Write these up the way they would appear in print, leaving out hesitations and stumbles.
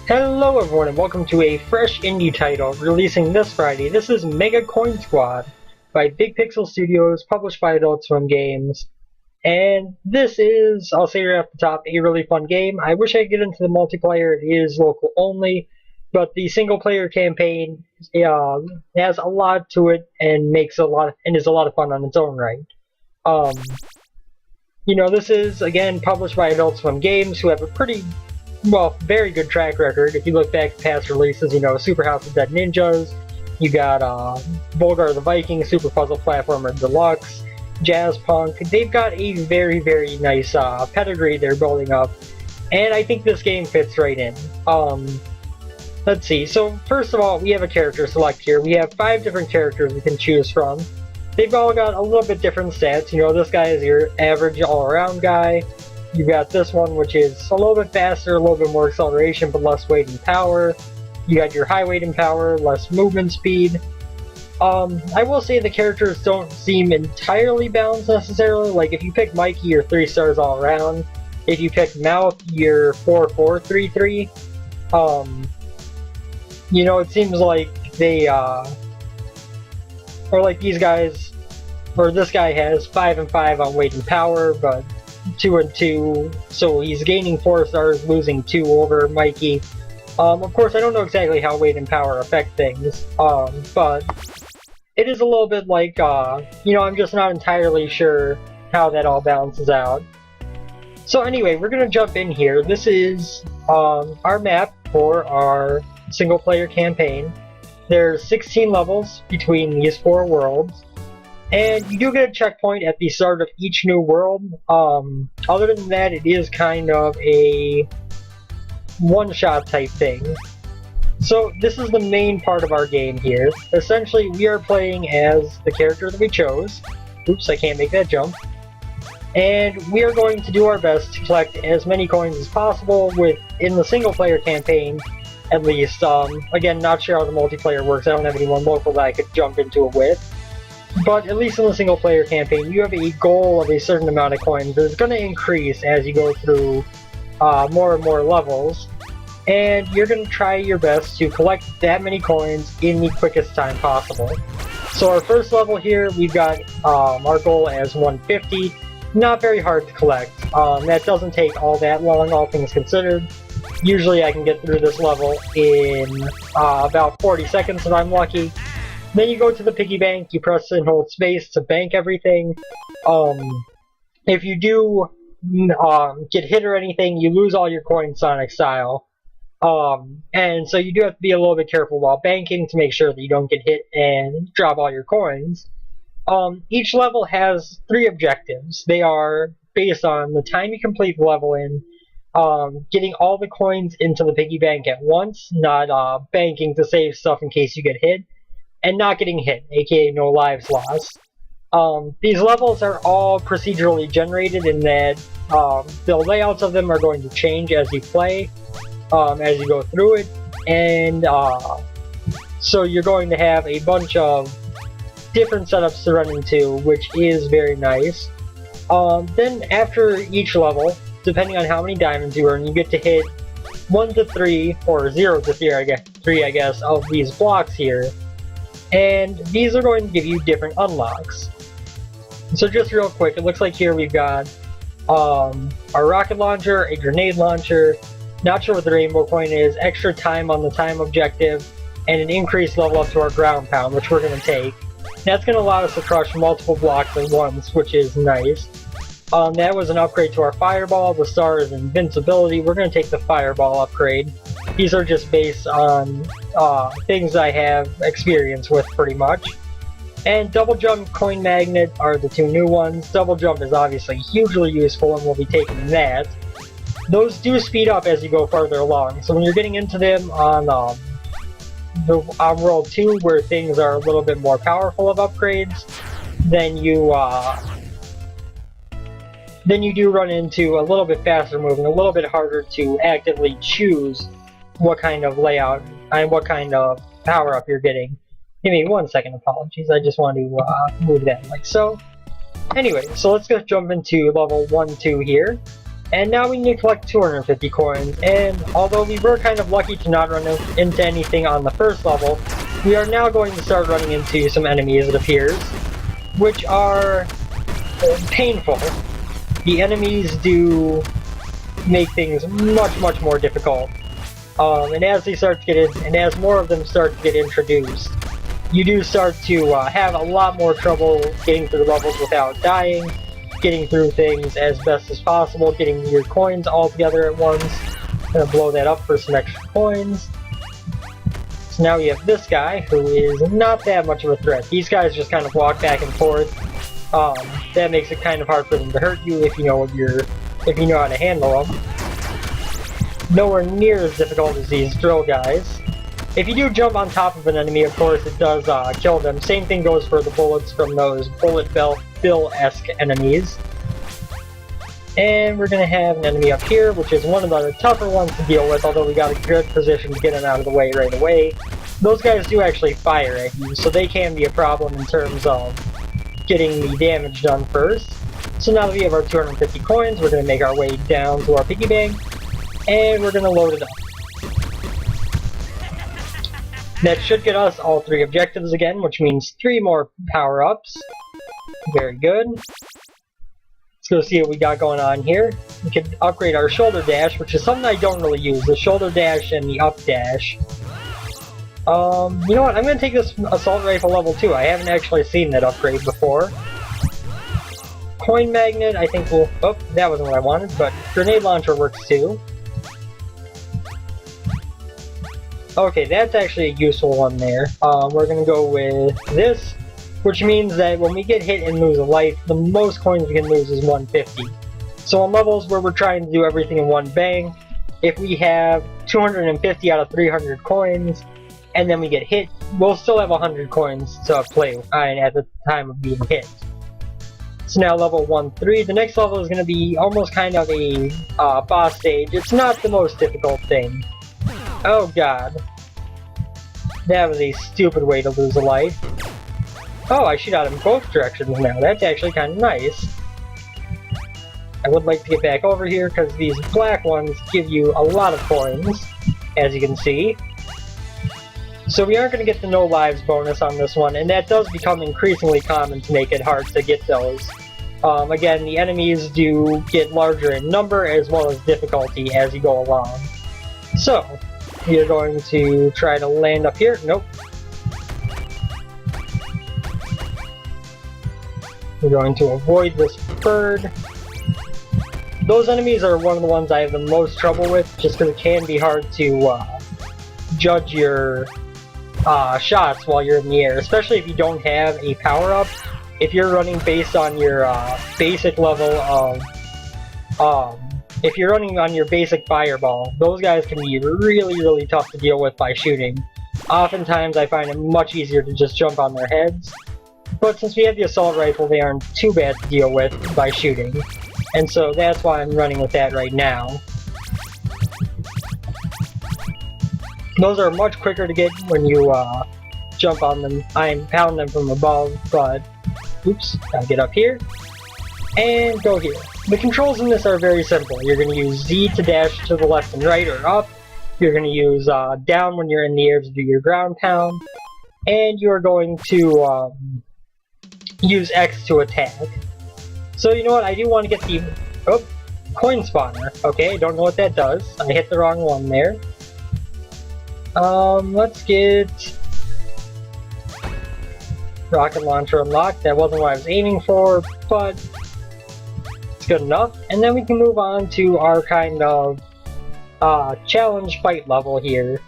Hello everyone and welcome to a fresh indie title releasing this Friday. This is Mega Coin Squad by Big Pixel Studios, published by Adult Swim Games. And this is, I'll say right off the top, a really fun game. I wish I could get into the multiplayer. It is local only, but the single player campaign has a lot to it and is a lot of fun on its own right. This is again published by Adult Swim Games, who have a very good track record. If you look back at past releases, Super House of Dead Ninjas, you got Volgar the Viking, Super Puzzle Platformer Deluxe, Jazz Punk. They've got a very, very nice pedigree they're building up, and I think this game fits right in. Let's see, so first of all, we have a character select here. We have 5 different characters we can choose from. They've all got a little bit different stats. This guy is your average all-around guy. You got this one, which is a little bit faster, a little bit more acceleration, but less weight and power. You got your high weight and power, less movement speed. I will say the characters don't seem entirely balanced necessarily. Like, if you pick Mikey, you're 3 stars all around. If you pick Mouth, you're 4-4-3-3. It seems like they, or like these guys, or this guy has 5 and 5 on weight and power, but 2 and 2, so he's gaining 4 stars, losing 2 over Mikey. Of course, I don't know exactly how weight and power affect things, but it is a little bit like, I'm just not entirely sure how that all balances out. So anyway, we're going to jump in here. This is our map for our single-player campaign. There's 16 levels between these 4 worlds. And you do get a checkpoint at the start of each new world. Other than that, it is kind of a one-shot type thing. So this is the main part of our game here. Essentially, we are playing as the character that we chose. Oops, I can't make that jump. And we are going to do our best to collect as many coins as possible in the single-player campaign, at least. Again, not sure how the multiplayer works. I don't have anyone local that I could jump into it with. But at least in the single-player campaign, you have a goal of a certain amount of coins that is going to increase as you go through more and more levels. And you're going to try your best to collect that many coins in the quickest time possible. So our first level here, we've got our goal as 150. Not very hard to collect. That doesn't take all that long, all things considered. Usually I can get through this level in about 40 seconds if I'm lucky. Then you go to the piggy bank, you press and hold space to bank everything. If you do get hit or anything, you lose all your coins Sonic style. And so you do have to be a little bit careful while banking to make sure that you don't get hit and drop all your coins. Each level has 3 objectives. They are based on the time you complete the level in, getting all the coins into the piggy bank at once, not banking to save stuff in case you get hit, and not getting hit, aka no lives lost. These levels are all procedurally generated in that the layouts of them are going to change as you play, as you go through it, and so you're going to have a bunch of different setups to run into, which is very nice. Then after each level, depending on how many diamonds you earn, you get to hit 1 to 3, or 0 to 3, I guess, of these blocks here. And these are going to give you different unlocks. So just real quick, it looks like here we've got a rocket launcher, a grenade launcher, not sure what the rainbow coin is, extra time on the time objective, and an increased level up to our ground pound, which we're going to take. That's going to allow us to crush multiple blocks at once, which is nice. That was an upgrade to our fireball. The star is invincibility. We're going to take the fireball upgrade. These are just based on things I have experience with pretty much. And double jump, coin magnet are the 2 new ones. Double jump is obviously hugely useful and we'll be taking that. Those do speed up as you go farther along. So when you're getting into them on World 2, where things are a little bit more powerful of upgrades, then you do run into a little bit faster moving, a little bit harder to actively choose what kind of layout and what kind of power-up you're getting. Give me 1 second, apologies, I just want to move that like so. Anyway, so let's go jump into level 1-2 here. And now we need to collect 250 coins, and although we were kind of lucky to not run into anything on the first level, we are now going to start running into some enemies, it appears, which are painful. The enemies do make things much more difficult. And as they start to get in, and as more of them start to get introduced, you do start to have a lot more trouble getting through levels without dying, getting through things as best as possible, getting your coins all together at once. Gonna blow that up for some extra coins. So now we have this guy, who is not that much of a threat. These guys just kind of walk back and forth. That makes it kind of hard for them to hurt you if you know how to handle them. Nowhere near as difficult as these drill guys. If you do jump on top of an enemy, of course, it does kill them. Same thing goes for the bullets from those bullet bill-esque enemies. And we're going to have an enemy up here, which is one of the tougher ones to deal with, although we got a good position to get him out of the way right away. Those guys do actually fire at you, so they can be a problem in terms of getting the damage done first. So now that we have our 250 coins, we're going to make our way down to our piggy bank, and we're going to load it up. That should get us all 3 objectives again, which means 3 more power-ups. Very good. Let's go see what we got going on here. We can upgrade our shoulder dash, which is something I don't really use. The shoulder dash and the up dash. You know what? I'm going to take this assault rifle level 2. I haven't actually seen that upgrade before. Coin magnet, I think will... Oh, that wasn't what I wanted, but grenade launcher works too. Okay, that's actually a useful one there. We're gonna go with this, which means that when we get hit and lose a life, the most coins we can lose is 150. So on levels where we're trying to do everything in one bang, if we have 250 out of 300 coins, and then we get hit, we'll still have 100 coins to play with at the time of being hit. So now level 1-3, the next level is going to be almost kind of a boss stage. It's not the most difficult thing. Oh god. That was a stupid way to lose a life. Oh, I shoot out in both directions now. That's actually kind of nice. I would like to get back over here because these black ones give you a lot of coins, as you can see. So we aren't going to get the no lives bonus on this one, and that does become increasingly common to make it hard to get those. Again, the enemies do get larger in number as well as difficulty as you go along. So, we are going to try to land up here. Nope. We're going to avoid this bird. Those enemies are one of the ones I have the most trouble with, just because it can be hard to judge your shots while you're in the air, especially if you don't have a power-up. If you're running based on your basic level of... if you're running on your basic fireball, those guys can be really tough to deal with by shooting. Oftentimes I find it much easier to just jump on their heads, but since we have the assault rifle, they aren't too bad to deal with by shooting. And so that's why I'm running with that right now. Those are much quicker to get when you jump on them. I'm pounding them from above, but... Oops, gotta get up here. And go here. The controls in this are very simple. You're going to use Z to dash to the left and right or up. You're going to use down when you're in the air to do your ground pound. And you're going to use X to attack. So you know what, I do want to get the coin spawner. Okay, don't know what that does. I hit the wrong one there. Let's get rocket launcher unlocked. That wasn't what I was aiming for, but it's good enough. And then we can move on to our kind of challenge fight level here,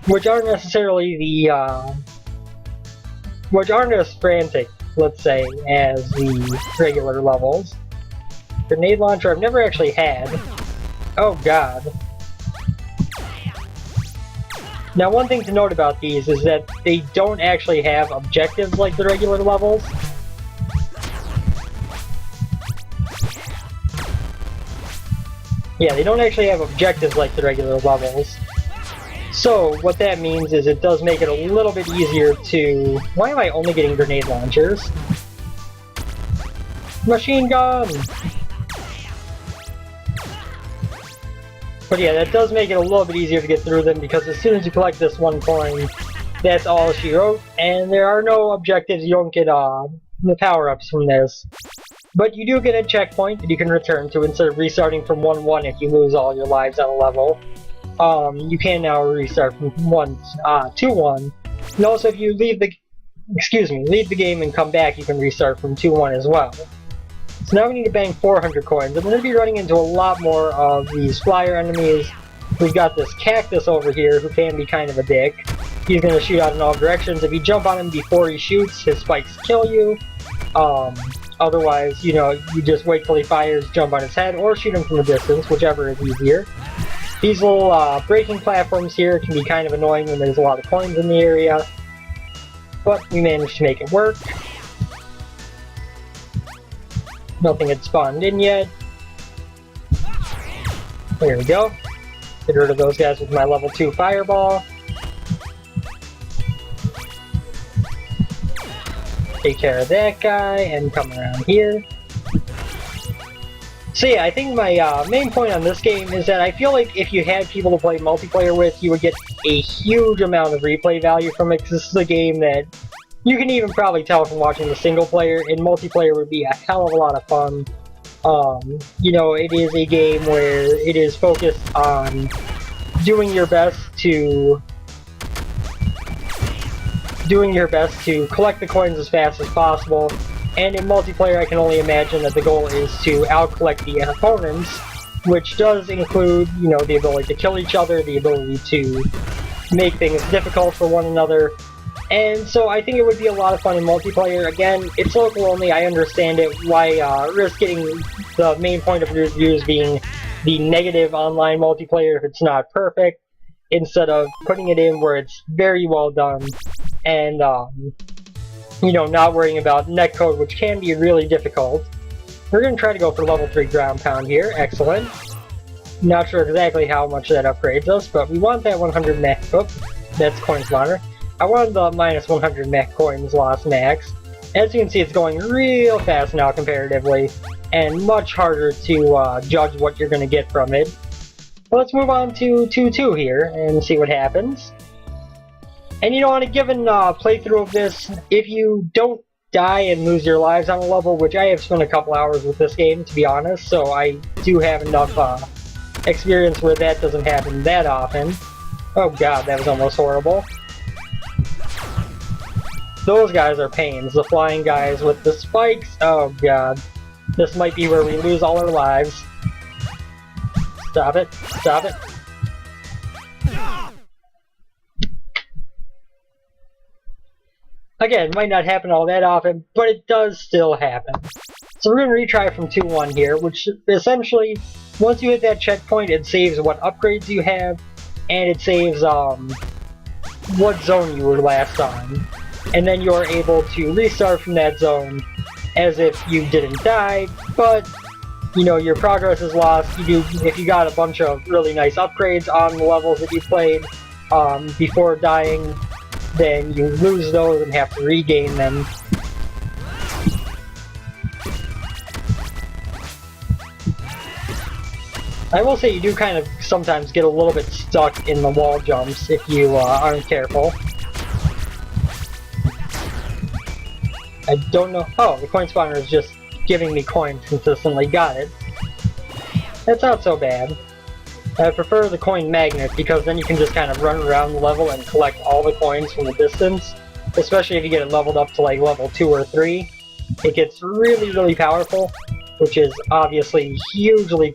which aren't necessarily the which aren't as frantic, let's say, as the regular levels. Grenade launcher I've never actually had. Oh god. Now one thing to note about these is that they don't actually have objectives like the regular levels. Yeah, they don't actually have objectives like the regular levels. So, what that means is it does make it a little bit easier to... Why am I only getting grenade launchers? Machine gun! But yeah, that does make it a little bit easier to get through them, because as soon as you collect this one coin, that's all she wrote, and there are no objectives. You don't get the power-ups from this. But you do get a checkpoint that you can return to instead of restarting from 1-1 if you lose all your lives on a level. You can now restart from 2-1. And also, if you leave the game and come back, you can restart from 2-1 as well. So now we need to bang 400 coins. I'm going to be running into a lot more of these flyer enemies. We've got this cactus over here who can be kind of a dick. He's going to shoot out in all directions. If you jump on him before he shoots, his spikes kill you. Otherwise, you know, you just wait till he fires, jump on his head, or shoot him from a distance, whichever is easier. These little braking platforms here can be kind of annoying when there's a lot of coins in the area. But we managed to make it work. Nothing had spawned in yet. There we go. Get rid of those guys with my level 2 fireball. Take care of that guy, and come around here. So yeah, I think my main point on this game is that I feel like if you had people to play multiplayer with, you would get a huge amount of replay value from it, because this is a game that you can even probably tell from watching the single player, and multiplayer would be a hell of a lot of fun. You know, it is a game where it is focused on doing your best to collect the coins as fast as possible, and in multiplayer I can only imagine that the goal is to out-collect the opponents, which does include, you know, the ability to kill each other, the ability to make things difficult for one another, and so I think it would be a lot of fun in multiplayer. Again, it's local only, I understand it, why risk getting the main point of reviews being the negative online multiplayer if it's not perfect, instead of putting it in where it's very well done, and, you know, not worrying about netcode, which can be really difficult. We're going to try to go for level 3 ground pound here. Excellent. Not sure exactly how much that upgrades us, but we want that 100 mech. Oh, that's coin spawner. I wanted the minus 100 mech coins lost max. As you can see, it's going real fast now comparatively, and much harder to judge what you're going to get from it. But let's move on to 2-2 here and see what happens. And you know, on a given playthrough of this, if you don't die and lose your lives on a level, which I have spent a couple hours with this game, to be honest, so I do have enough experience where that doesn't happen that often. Oh god, that was almost horrible. Those guys are pains, the flying guys with the spikes. Oh god. This might be where we lose all our lives. Stop it. Stop it. Again, might not happen all that often, but it does still happen. So we're going to retry from 2-1 here, which essentially, once you hit that checkpoint, it saves what upgrades you have, and it saves what zone you were last on. And then you're able to restart from that zone as if you didn't die, but, you know, your progress is lost. If you got a bunch of really nice upgrades on the levels that you played before dying, then you lose those and have to regain them. I will say you do kind of sometimes get a little bit stuck in the wall jumps if you aren't careful. I don't know. Oh, the coin spawner is just giving me coins consistently. Got it. That's not so bad. I prefer the coin magnet because then you can just kind of run around the level and collect all the coins from the distance. Especially if you get it leveled up to like level 2 or 3. It gets really, really powerful, which is obviously hugely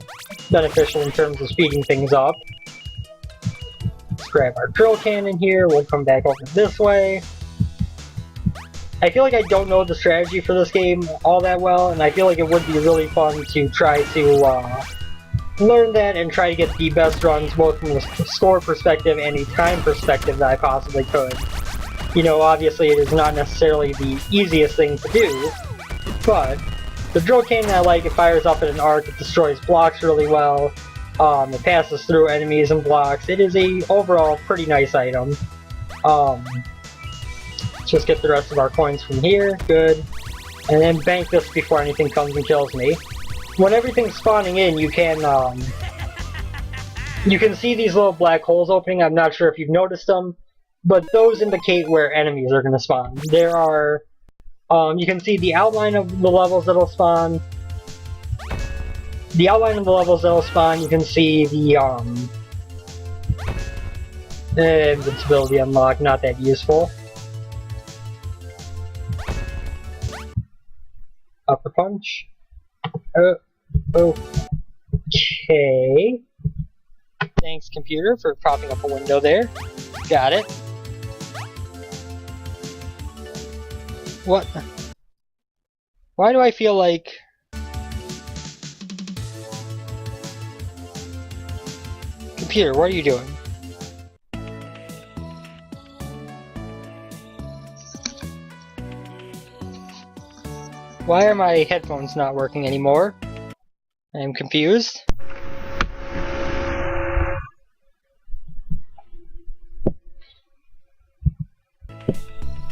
beneficial in terms of speeding things up. Let's grab our drill cannon here. We'll come back over this way. I feel like I don't know the strategy for this game all that well, and I feel like it would be really fun to try to learn that and try to get the best runs both from a score perspective and a time perspective that I possibly could. You know, obviously it is not necessarily the easiest thing to do, but the drill cannon I like. It fires up in an arc, it destroys blocks really well, it passes through enemies and blocks. It is a overall pretty nice item. Let's just get the rest of our coins from here, good. And then bank this before anything comes and kills me. When everything's spawning in, you can you can see these little black holes opening. I'm not sure if you've noticed them, but those indicate where enemies are going to spawn. There are, you can see the outline of the levels that'll spawn. The outline of the levels that'll spawn, you can see the, invincibility unlock, not that useful. Upper punch. Okay. Thanks, computer, for propping up a window there. Got it. What? Why do I feel like... Computer, what are you doing? Why are my headphones not working anymore? I am confused.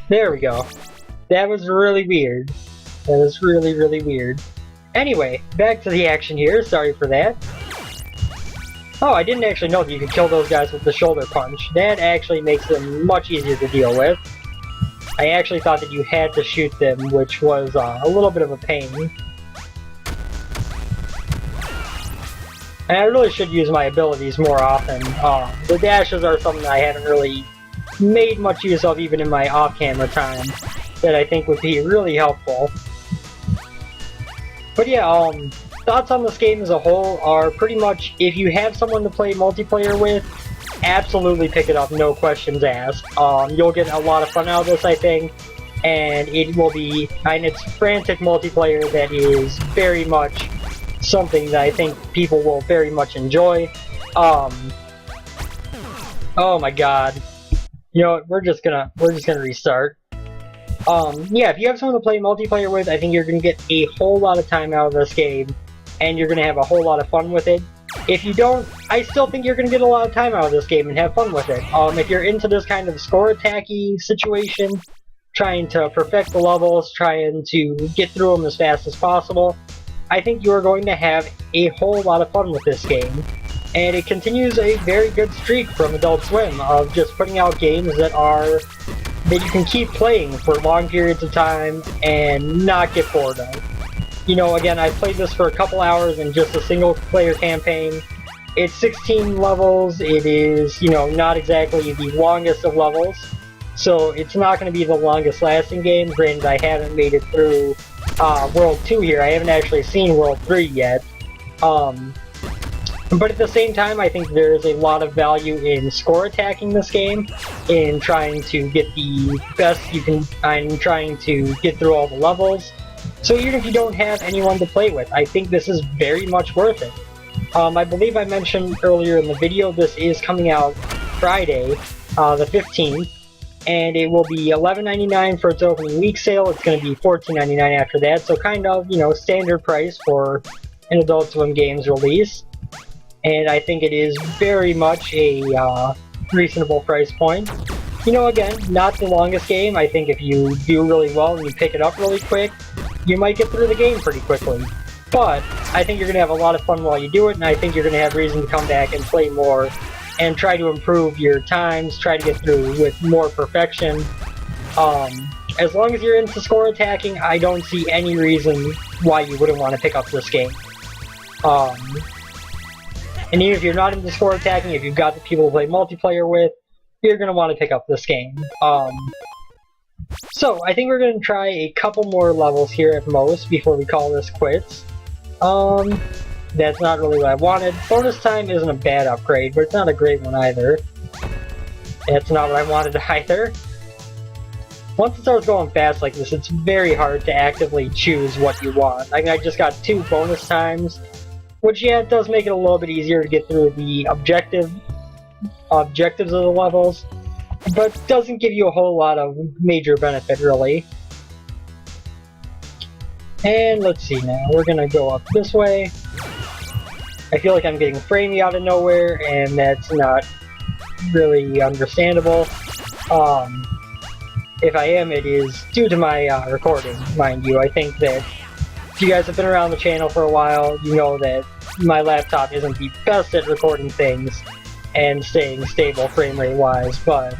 There we go. That was really weird. That was really, really weird. Anyway, back to the action here. Sorry for that. Oh, I didn't actually know that you could kill those guys with the shoulder punch. That actually makes them much easier to deal with. I actually thought that you had to shoot them, which was a little bit of a pain. And I really should use my abilities more often. The dashes are something I haven't really made much use of even in my off-camera time, that I think would be really helpful. But yeah, thoughts on this game as a whole are pretty much, if you have someone to play multiplayer with, absolutely pick it up, no questions asked. You'll get a lot of fun out of this, I think, and it will be, and it's frantic multiplayer that is very much something that I think people will very much enjoy. Oh my god. You know what, we're just gonna restart. Yeah, if you have someone to play multiplayer with, I think you're gonna get a whole lot of time out of this game, and you're gonna have a whole lot of fun with it. If you don't, I still think you're gonna get a lot of time out of this game and have fun with it. If you're into this kind of score attacky situation, trying to perfect the levels, trying to get through them as fast as possible, I think you are going to have a whole lot of fun with this game. And it continues a very good streak from Adult Swim of just putting out games that you can keep playing for long periods of time and not get bored of. You know, again, I played this for a couple hours in just a single player campaign. It's 16 levels, it is, you know, not exactly the longest of levels, so it's not going to be the longest lasting game. Granted, I haven't made it through World 2 here, I haven't actually seen World 3 yet. But at the same time, I think there's a lot of value in score attacking this game, in trying to get the best you can, and trying to get through all the levels. So even if you don't have anyone to play with, I think this is very much worth it. I believe I mentioned earlier in the video, this is coming out Friday, the 15th, and it will be $11.99 for its opening week sale. It's going to be $14.99 after that, so kind of, you know, standard price for an Adult Swim Games release. And I think it is very much a reasonable price point. You know, again, not the longest game. I think if you do really well and you pick it up really quick, you might get through the game pretty quickly. But I think you're going to have a lot of fun while you do it, and I think you're going to have reason to come back and play more and try to improve your times, try to get through with more perfection. As long as you're into score attacking, I don't see any reason why you wouldn't want to pick up this game. And even if you're not into score attacking, if you've got the people to play multiplayer with, you're going to want to pick up this game. So, I think we're going to try a couple more levels here at most before we call this quits. That's not really what I wanted. Bonus time isn't a bad upgrade, but it's not a great one either. That's not what I wanted either. Once it starts going fast like this, it's very hard to actively choose what you want. I mean, I just got 2 bonus times, which, yeah, it does make it a little bit easier to get through the objectives of the levels, but doesn't give you a whole lot of major benefit, really. And let's see now, we're gonna go up this way. I feel like I'm getting framey out of nowhere, and that's not really understandable. If I am, it is due to my recording, mind you. I think that if you guys have been around the channel for a while, you know that my laptop isn't the best at recording things and staying stable frame rate wise, but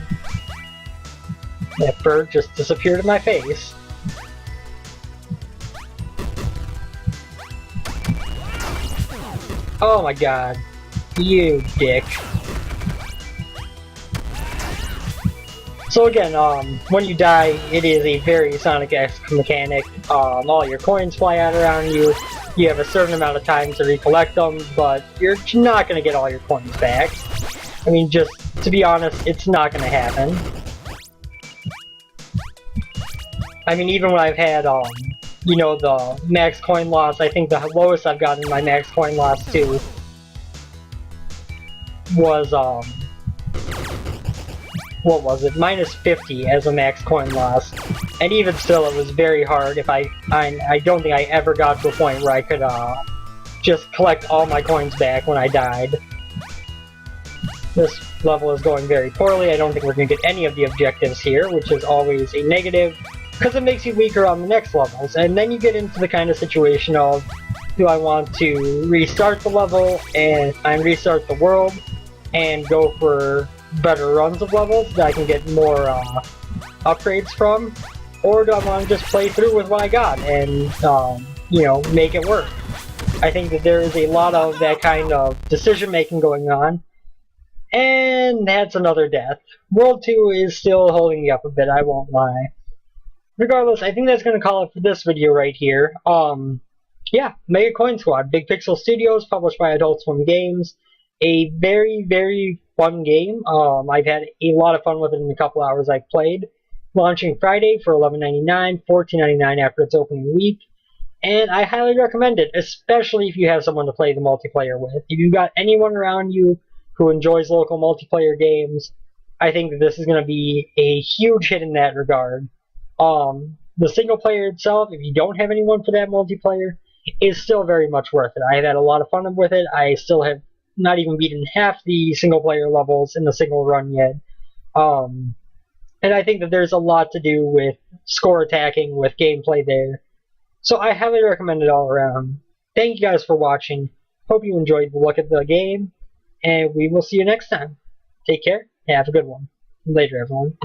that bird just disappeared in my face. Oh my god. You dick. So again, when you die, it is a very Sonic X mechanic. All your coins fly out around you. You have a certain amount of time to recollect them, but you're not going to get all your coins back. I mean, just to be honest, it's not going to happen. I mean, even when I've had, you know, the max coin loss, I think the lowest I've gotten my max coin loss to was, what was it? Minus 50 as a max coin loss. And even still, it was very hard. If I don't think I ever got to a point where I could, just collect all my coins back when I died. This level is going very poorly. I don't think we're going to get any of the objectives here, which is always a negative, because it makes you weaker on the next levels. And then you get into the kind of situation of, do I want to restart the level and restart the world and go for better runs of levels that I can get more upgrades from, or do I want to just play through with what I got and you know, make it work? I think that there is a lot of that kind of decision making going on, and that's another death. World 2 is still holding me up a bit, I won't lie. Regardless, I think that's going to call it for this video right here. Yeah, Mega Coin Squad, Big Pixel Studios, published by Adult Swim Games. A very, very fun game. I've had a lot of fun with it in the couple hours I've played. Launching Friday for $11.99, $14.99 after its opening week. And I highly recommend it, especially if you have someone to play the multiplayer with. If you've got anyone around you who enjoys local multiplayer games, I think that this is going to be a huge hit in that regard. The single player itself, if you don't have anyone for that multiplayer, is still very much worth it. I have had a lot of fun with it. I still have not even beaten half the single player levels in the single run yet. And I think that there's a lot to do with score attacking, with gameplay there. So I highly recommend it all around. Thank you guys for watching. Hope you enjoyed the look at the game, and we will see you next time. Take care, and have a good one. Later, everyone.